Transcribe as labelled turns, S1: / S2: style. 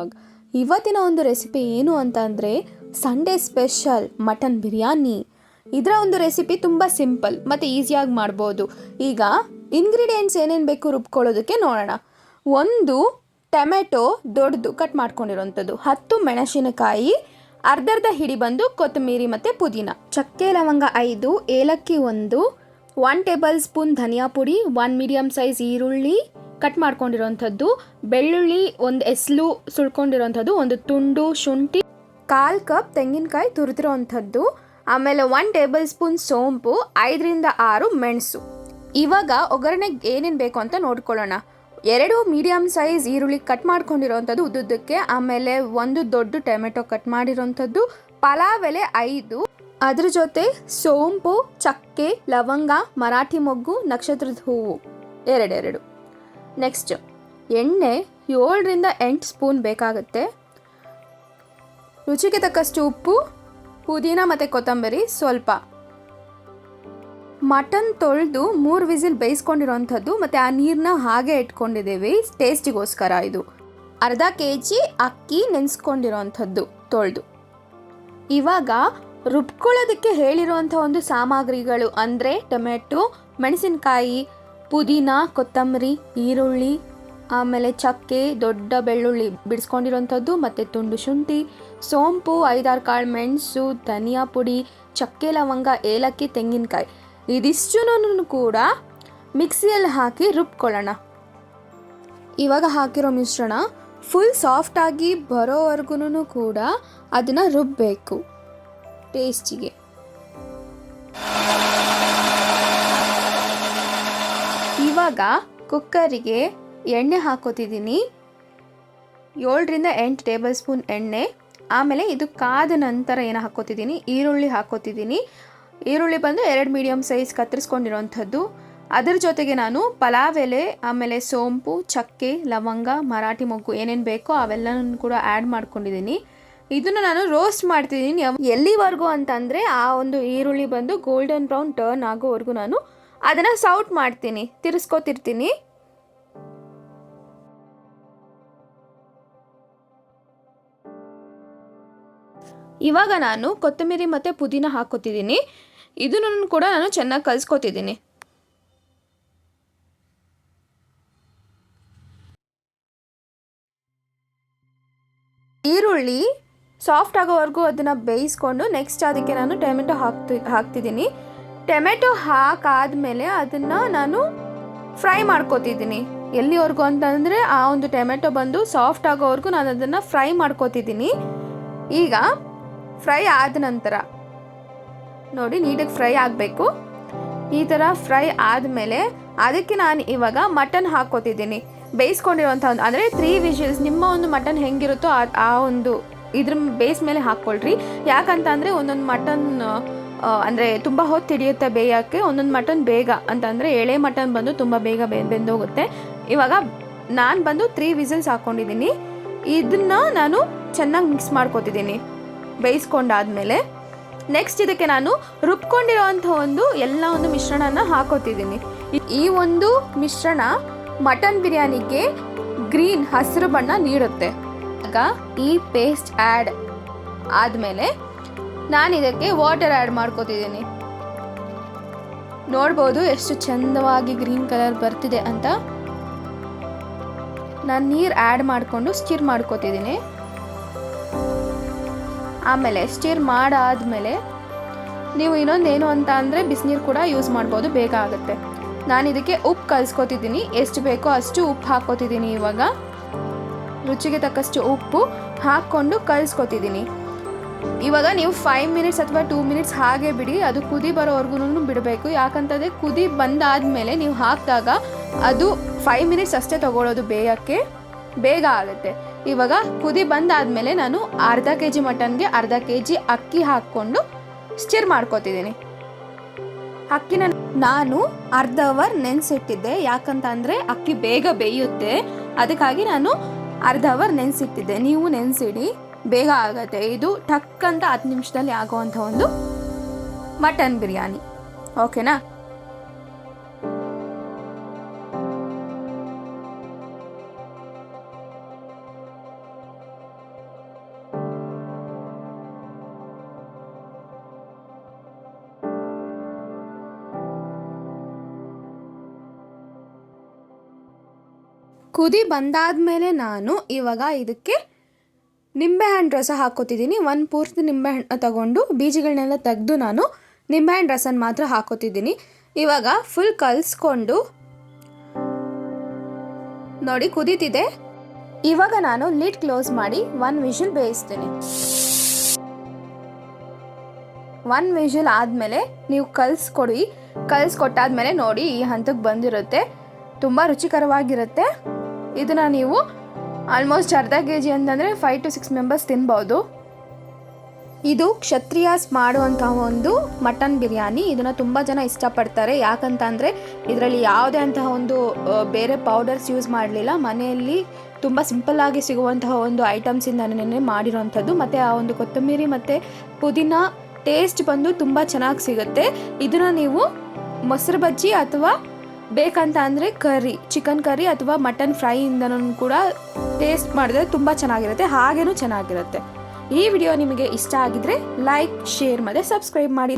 S1: Vlog. ಇವತ್ತಿನ ಒಂದು recipe ಏನು ಅಂತ ಅಂದರೆ ಸಂಡೇ ಸ್ಪೆಷಲ್ ಮಟನ್ ಬಿರಿಯಾನಿ. ಇದರ ಒಂದು ರೆಸಿಪಿ ತುಂಬ ಸಿಂಪಲ್ ಮತ್ತು ಈಸಿಯಾಗಿ ಮಾಡ್ಬೋದು. ಈಗ ಇಂಗ್ರೀಡಿಯೆಂಟ್ಸ್ ಏನೇನು ಬೇಕು ರುಬ್ಕೊಳ್ಳೋದಕ್ಕೆ ನೋಡೋಣ. ಒಂದು ಟೊಮೆಟೊ ದೊಡ್ಡದು ಕಟ್ ಮಾಡ್ಕೊಂಡಿರೋಂಥದ್ದು, 10 ಮೆಣಸಿನಕಾಯಿ, ಅರ್ಧ ಹಿಡಿ ಬಂದು ಕೊತ್ತಂಬರಿ ಮತ್ತು ಪುದೀನ, ಚಕ್ಕೆ ಲವಂಗ 5, ಏಲಕ್ಕಿ 1 ಟೇಬಲ್ ಸ್ಪೂನ್ ಧನಿಯಾ ಪುಡಿ, 1 ಮೀಡಿಯಮ್ ಸೈಜ್ ಈರುಳ್ಳಿ ಕಟ್ ಮಾಡ್ಕೊಂಡಿರೋಂಥದ್ದು, ಬೆಳ್ಳುಳ್ಳಿ 1 ಎಸ್ಲು ಸುಳ್ಕೊಂಡಿರೋಂಥದ್ದು, 1 ತುಂಡು ಶುಂಠಿ, 1/4 ಕಪ್ ತೆಂಗಿನಕಾಯಿ ತುರಿದಿರೋಂಥದ್ದು, ಆಮೇಲೆ 1 ಟೇಬಲ್ ಸ್ಪೂನ್ ಸೋಂಪು, 5ರಿಂದ 6 ಮೆಣಸು. ಇವಾಗ ಒಗ್ಗರಣೆಗೆ ಏನೇನು ಬೇಕು ಅಂತ ನೋಡ್ಕೊಳ್ಳೋಣ. 2 ಮೀಡಿಯಮ್ ಸೈಜ್ ಈರುಳ್ಳಿ ಕಟ್ ಮಾಡ್ಕೊಂಡಿರೋಂಥದ್ದು ಉದ್ದುದ್ದಕ್ಕೆ, ಆಮೇಲೆ 1 ದೊಡ್ಡ ಟೊಮೆಟೊ ಕಟ್ ಮಾಡಿರೋಂಥದ್ದು, ಪಲಾವ್ ಎಲೆ 5, ಅದ್ರ ಜೊತೆ ಸೋಂಪು, ಚಕ್ಕೆ, ಲವಂಗ, ಮರಾಠಿ ಮೊಗ್ಗು, ನಕ್ಷತ್ರದ ಹೂವು 2. ನೆಕ್ಸ್ಟ್ ಎಣ್ಣೆ 7ರಿಂದ 8 ಸ್ಪೂನ್ ಬೇಕಾಗುತ್ತೆ. ರುಚಿಗೆ ತಕ್ಕಷ್ಟು ಉಪ್ಪು, ಪುದೀನ ಮತ್ತು ಕೊತ್ತಂಬರಿ ಸ್ವಲ್ಪ. ಮಟನ್ ತೊಳೆದು 3 ವಿಸಿಲ್ ಬೇಯಿಸ್ಕೊಂಡಿರೋಂಥದ್ದು ಮತ್ತು ಆ ನೀರನ್ನ ಹಾಗೆ ಇಟ್ಕೊಂಡಿದ್ದೀವಿ ಟೇಸ್ಟಿಗೋಸ್ಕರ. ಇದು ಅರ್ಧ kg ಅಕ್ಕಿ ನೆನೆಸ್ಕೊಂಡಿರೋಂಥದ್ದು ತೊಳೆದು. ಇವಾಗ ರುಬ್ಕೊಳ್ಳೋದಕ್ಕೆ ಹೇಳಿರೋಂಥ ಒಂದು ಸಾಮಗ್ರಿಗಳು ಅಂದರೆ ಟೊಮೆಟೊ, ಮೆಣಸಿನಕಾಯಿ, ಪುದೀನ, ಕೊತ್ತಂಬರಿ, ಈರುಳ್ಳಿ, ಆಮೇಲೆ ಚಕ್ಕೆ, ದೊಡ್ಡ ಬೆಳ್ಳುಳ್ಳಿ ಬಿಡಿಸ್ಕೊಂಡಿರೋಂಥದ್ದು ಮತ್ತು ತುಂಡು ಶುಂಠಿ, ಸೋಂಪು, 5-6 ಕಾಳು ಮೆಣಸು, ಧನಿಯಾ ಪುಡಿ, ಚಕ್ಕೆ ಲವಂಗ, ಏಲಕ್ಕಿ, ತೆಂಗಿನಕಾಯಿ. ಇದಿಷ್ಟನ್ನು ಕೂಡ ಮಿಕ್ಸಿಯಲ್ಲಿ ಹಾಕಿ ರುಬ್ಕೊಳ್ಳೋಣ. ಇವಾಗ ಹಾಕಿರೋ ಮಿಶ್ರಣ ಫುಲ್ ಸಾಫ್ಟಾಗಿ ಬರೋವರೆಗೂ ಕೂಡ ಅದನ್ನು ರುಬ್ಬಬೇಕು ಟೇಸ್ಟಿಗೆ. ಇವಾಗ ಕುಕ್ಕರಿಗೆ ಎಣ್ಣೆ ಹಾಕೋತಿದ್ದೀನಿ, 7ರಿಂದ 8 ಟೇಬಲ್ ಸ್ಪೂನ್ ಎಣ್ಣೆ. ಆಮೇಲೆ ಇದು ಕಾದ ನಂತರ ಏನು ಹಾಕೋತಿದ್ದೀನಿ, ಈರುಳ್ಳಿ ಹಾಕೋತಿದ್ದೀನಿ. ಈರುಳ್ಳಿ ಬಂದು 2 ಮೀಡಿಯಮ್ ಸೈಜ್ ಕತ್ತರಿಸ್ಕೊಂಡಿರೋಂಥದ್ದು. ಅದರ ಜೊತೆಗೆ ನಾನು ಪಲಾವ್ ಎಲೆ, ಆಮೇಲೆ ಸೋಂಪು, ಚಕ್ಕೆ, ಲವಂಗ, ಮರಾಠಿ ಮೊಗ್ಗು ಏನೇನು ಬೇಕೋ ಅವೆಲ್ಲನೂ ಕೂಡ ಆ್ಯಡ್ ಮಾಡ್ಕೊಂಡಿದ್ದೀನಿ. ಇದನ್ನು ನಾನು ರೋಸ್ಟ್ ಮಾಡ್ತಿದ್ದೀನಿ. ಎಲ್ಲಿವರೆಗೂ ಅಂತಂದರೆ ಆ ಒಂದು ಈರುಳ್ಳಿ ಬಂದು ಗೋಲ್ಡನ್ ಬ್ರೌನ್ ಟರ್ನ್ ಆಗೋವರೆಗೂ ನಾನು ಅದನ್ನು ಸೌಟ್ ಮಾಡ್ತೀನಿ, ತಿರ್ಸ್ಕೊತಿರ್ತೀನಿ. ಇವಾಗ ನಾನು ಕೊತ್ತಂಬರಿ ಮತ್ತು ಪುದೀನ ಹಾಕೋತಿದ್ದೀನಿ. ಇದನ್ನು ಕೂಡ ನಾನು ಚೆನ್ನಾಗಿ ಕಲಿಸ್ಕೊತಿದ್ದೀನಿ. ಈರುಳ್ಳಿ ಸಾಫ್ಟ್ ಆಗೋವರೆಗೂ ಅದನ್ನು ಬೇಯಿಸ್ಕೊಂಡು ನೆಕ್ಸ್ಟ್ ಅದಕ್ಕೆ ನಾನು ಟೊಮೆಟೊ ಹಾಕ್ತಿದ್ದೀನಿ. ಟೊಮೆಟೊ ಹಾಕಾದ್ಮೇಲೆ ಅದನ್ನು ನಾನು ಫ್ರೈ ಮಾಡ್ಕೋತಿದ್ದೀನಿ. ಎಲ್ಲಿವರೆಗೂ ಅಂತಂದರೆ ಆ ಒಂದು ಟೊಮೆಟೊ ಬಂದು ಸಾಫ್ಟ್ ಆಗೋವರೆಗೂ ನಾನು ಅದನ್ನು ಫ್ರೈ ಮಾಡ್ಕೋತಿದ್ದೀನಿ. ಈಗ ಫ್ರೈ ಆದ ನಂತರ ನೋಡಿ ನೀಟಾಗಿ ಫ್ರೈ ಆಗಬೇಕು. ಈ ಥರ ಫ್ರೈ ಆದಮೇಲೆ ಅದಕ್ಕೆ ನಾನು ಇವಾಗ ಮಟನ್ ಹಾಕ್ಕೋತಿದ್ದೀನಿ. ಬೇಯಿಸ್ಕೊಂಡಿರೋಂಥ ಒಂದು ಅಂದರೆ 3 ವಿಷಲ್ಸ್, ನಿಮ್ಮ ಒಂದು ಮಟನ್ ಹೆಂಗಿರುತ್ತೋ ಆ ಒಂದು ಇದ್ರ ಬೇಸ್ ಮೇಲೆ ಹಾಕ್ಕೊಳ್ರಿ. ಯಾಕಂತ ಅಂದರೆ ಒಂದೊಂದು ಮಟನ್ ಅಂದರೆ ತುಂಬ ಹೊತ್ತು ಹಿಡಿಯುತ್ತೆ ಬೇಯೋಕ್ಕೆ, ಒಂದೊಂದು ಮಟನ್ ಬೇಗ ಅಂತಂದರೆ ಎಳೆ ಮಟನ್ ಬಂದು ತುಂಬ ಬೇಗ ಬೆಂದೋಗುತ್ತೆ. ಇವಾಗ ನಾನು ಬಂದು 3 ವಿಸಿಲ್ಸ್ ಹಾಕ್ಕೊಂಡಿದ್ದೀನಿ. ಇದನ್ನು ನಾನು ಚೆನ್ನಾಗಿ ಮಿಕ್ಸ್ ಮಾಡ್ಕೊತಿದ್ದೀನಿ ಬೇಯಿಸ್ಕೊಂಡಾದ್ಮೇಲೆ. ನೆಕ್ಸ್ಟ್ ಇದಕ್ಕೆ ನಾನು ರುಬ್ಕೊಂಡಿರೋವಂಥ ಎಲ್ಲ ಒಂದು ಮಿಶ್ರಣನ ಹಾಕೋತಿದ್ದೀನಿ. ಈ ಒಂದು ಮಿಶ್ರಣ ಮಟನ್ ಬಿರಿಯಾನಿಗೆ ಗ್ರೀನ್ ಹಸಿರು ಬಣ್ಣ ನೀಡುತ್ತೆ. ಆಗ ಈ ಪೇಸ್ಟ್ ಆ್ಯಡ್ ಆದಮೇಲೆ ನಾನು ಇದಕ್ಕೆ ವಾಟರ್ ಆ್ಯಡ್ ಮಾಡ್ಕೋತಿದ್ದೀನಿ. ನೋಡ್ಬೋದು ಎಷ್ಟು ಚಂದವಾಗಿ ಗ್ರೀನ್ ಕಲರ್ ಬರ್ತಿದೆ ಅಂತ. ನಾನು ನೀರು ಆ್ಯಡ್ ಮಾಡಿಕೊಂಡು ಸ್ಟಿರ್ ಮಾಡ್ಕೋತಿದ್ದೀನಿ. ಆಮೇಲೆ ಸ್ಟಿರ್ ಮಾಡಾದ್ಮೇಲೆ ನೀವು ಇನ್ನೊಂದೇನು ಅಂತ ಅಂದರೆ ಬಿಸಿನೀರು ಕೂಡ ಯೂಸ್ ಮಾಡ್ಬೋದು, ಬೇಗ ಆಗುತ್ತೆ. ನಾನು ಇದಕ್ಕೆ ಉಪ್ಪು ಕಲಿಸ್ಕೊತಿದ್ದೀನಿ. ಎಷ್ಟು ಬೇಕೋ ಅಷ್ಟು ಉಪ್ಪು ಹಾಕ್ಕೋತಿದ್ದೀನಿ. ಇವಾಗ ರುಚಿಗೆ ತಕ್ಕಷ್ಟು ಉಪ್ಪು ಹಾಕ್ಕೊಂಡು ಕಲಿಸ್ಕೊತಿದ್ದೀನಿ. ಇವಾಗ ನೀವು 5 ಮಿನಿಟ್ಸ್ ಅಥವಾ 2 ಮಿನಿಟ್ಸ್ ಹಾಗೆ ಬಿಡಿ, ಅದು ಕುದಿ ಬರೋವರೆಗೂ ಬಿಡಬೇಕು. ಯಾಕಂತಂದರೆ ಕುದಿ ಬಂದಾದಮೇಲೆ ನೀವು ಹಾಕಿದಾಗ ಅದು 5 ಮಿನಿಟ್ಸ್ ಅಷ್ಟೇ ತೊಗೊಳ್ಳೋದು, ಬೇಯೋಕ್ಕೆ ಬೇಗ ಆಗುತ್ತೆ. ಇವಾಗ ಕುದಿ ಬಂದಾದಮೇಲೆ ನಾನು ಅರ್ಧ kg ಮಟನ್ಗೆ ಅರ್ಧ kg ಅಕ್ಕಿ ಹಾಕ್ಕೊಂಡು ಸ್ಟಿರ್ ಮಾಡ್ಕೊತಿದ್ದೀನಿ. ಅಕ್ಕಿನ ನಾನು ಅರ್ಧ ಅವರ್ ನೆನೆಸಿಟ್ಟಿದ್ದೆ. ಯಾಕಂತ ಅಂದರೆ ಅಕ್ಕಿ ಬೇಗ ಬೇಯುತ್ತೆ, ಅದಕ್ಕಾಗಿ ನಾನು ಅರ್ಧ ಅವರ್ ನೆನೆಸಿಟ್ಟಿದ್ದೆ. ನೀವು ನೆನೆಸಿಡಿ, ಬೇಗ ಆಗುತ್ತೆ. ಇದು ಟಕ್ ಅಂತ 10 ನಿಮಿಷದಲ್ಲಿ ಆಗೋವಂಥ ಒಂದು ಮಟನ್ ಬಿರಿಯಾನಿ. ಓಕೆನಾ? ಕುದಿ ಬಂದಾದಮೇಲೆ ನಾನು ಇವಾಗ ಇದಕ್ಕೆ ನಿಂಬೆಹಣ್ಣು ರಸ ಹಾಕ್ಕೋತಿದ್ದೀನಿ. ಒಂದು ಪೂರ್ತಿ ನಿಂಬೆಹಣ್ಣು ತಗೊಂಡು ಬೀಜಗಳನ್ನೆಲ್ಲ ತೆಗೆದು ನಾನು ನಿಂಬೆಹಣ್ಣು ರಸನ ಮಾತ್ರ ಹಾಕ್ಕೋತಿದ್ದೀನಿ. ಇವಾಗ ಫುಲ್ ಕಲಿಸ್ಕೊಂಡು ನೋಡಿ ಕುದೀತಿದೆ. ಇವಾಗ ನಾನು ಲಿಡ್ ಕ್ಲೋಸ್ ಮಾಡಿ 1 ವಿಷಲ್ ಬೇಯಿಸ್ತೀನಿ. 1 ವಿಷಲ್ ಆದಮೇಲೆ ನೀವು ಕಲಿಸ್ಕೊಟ್ಟಾದ್ಮೇಲೆ ನೋಡಿ ಈ ಹಂತಕ್ಕೆ ಬಂದಿರುತ್ತೆ. ತುಂಬ ರುಚಿಕರವಾಗಿರುತ್ತೆ. ಇದನ್ನು ನೀವು ಆಲ್ಮೋಸ್ಟ್ ಅರ್ಧ kg ಅಂತಂದರೆ 5 to 6 ಮೆಂಬರ್ಸ್ ತಿನ್ಬೋದು. ಇದು ಕ್ಷತ್ರಿಯಾಸ್ ಮಾಡುವಂತಹ ಒಂದು ಮಟನ್ ಬಿರಿಯಾನಿ. ಇದನ್ನು ತುಂಬ ಜನ ಇಷ್ಟಪಡ್ತಾರೆ. ಯಾಕಂತ ಅಂದರೆ ಇದರಲ್ಲಿ ಯಾವುದೇ ಅಂತಹ ಒಂದು ಬೇರೆ ಪೌಡರ್ಸ್ ಯೂಸ್ ಮಾಡಲಿಲ್ಲ. ಮನೆಯಲ್ಲಿ ತುಂಬ ಸಿಂಪಲ್ಲಾಗಿ ಸಿಗುವಂತಹ ಒಂದು ಐಟಮ್ಸಿಂದನೇ ಮಾಡಿರೋವಂಥದ್ದು. ಮತ್ತು ಆ ಒಂದು ಕೊತ್ತಂಬರಿ ಮತ್ತು ಪುದೀನ ಟೇಸ್ಟ್ ಬಂದು ತುಂಬ ಚೆನ್ನಾಗಿ ಸಿಗುತ್ತೆ. ಇದನ್ನು ನೀವು ಮೊಸರು ಬಜ್ಜಿ ಅಥವಾ ಬೇಕಂತ ಅಂದರೆ ಚಿಕನ್ ಕರಿ ಅಥವಾ ಮಟನ್ ಫ್ರೈಯಿಂದನೂ ಕೂಡ ಟೇಸ್ಟ್ ಮಾಡಿದ್ರೆ ತುಂಬ ಚೆನ್ನಾಗಿರುತ್ತೆ. ಹಾಗೇನೂ ಚೆನ್ನಾಗಿರುತ್ತೆ. ಈ ವಿಡಿಯೋ ನಿಮಗೆ ಇಷ್ಟ ಆಗಿದ್ರೆ ಲೈಕ್, ಶೇರ್ ಮತ್ತು ಸಬ್ಸ್ಕ್ರೈಬ್ ಮಾಡಿ.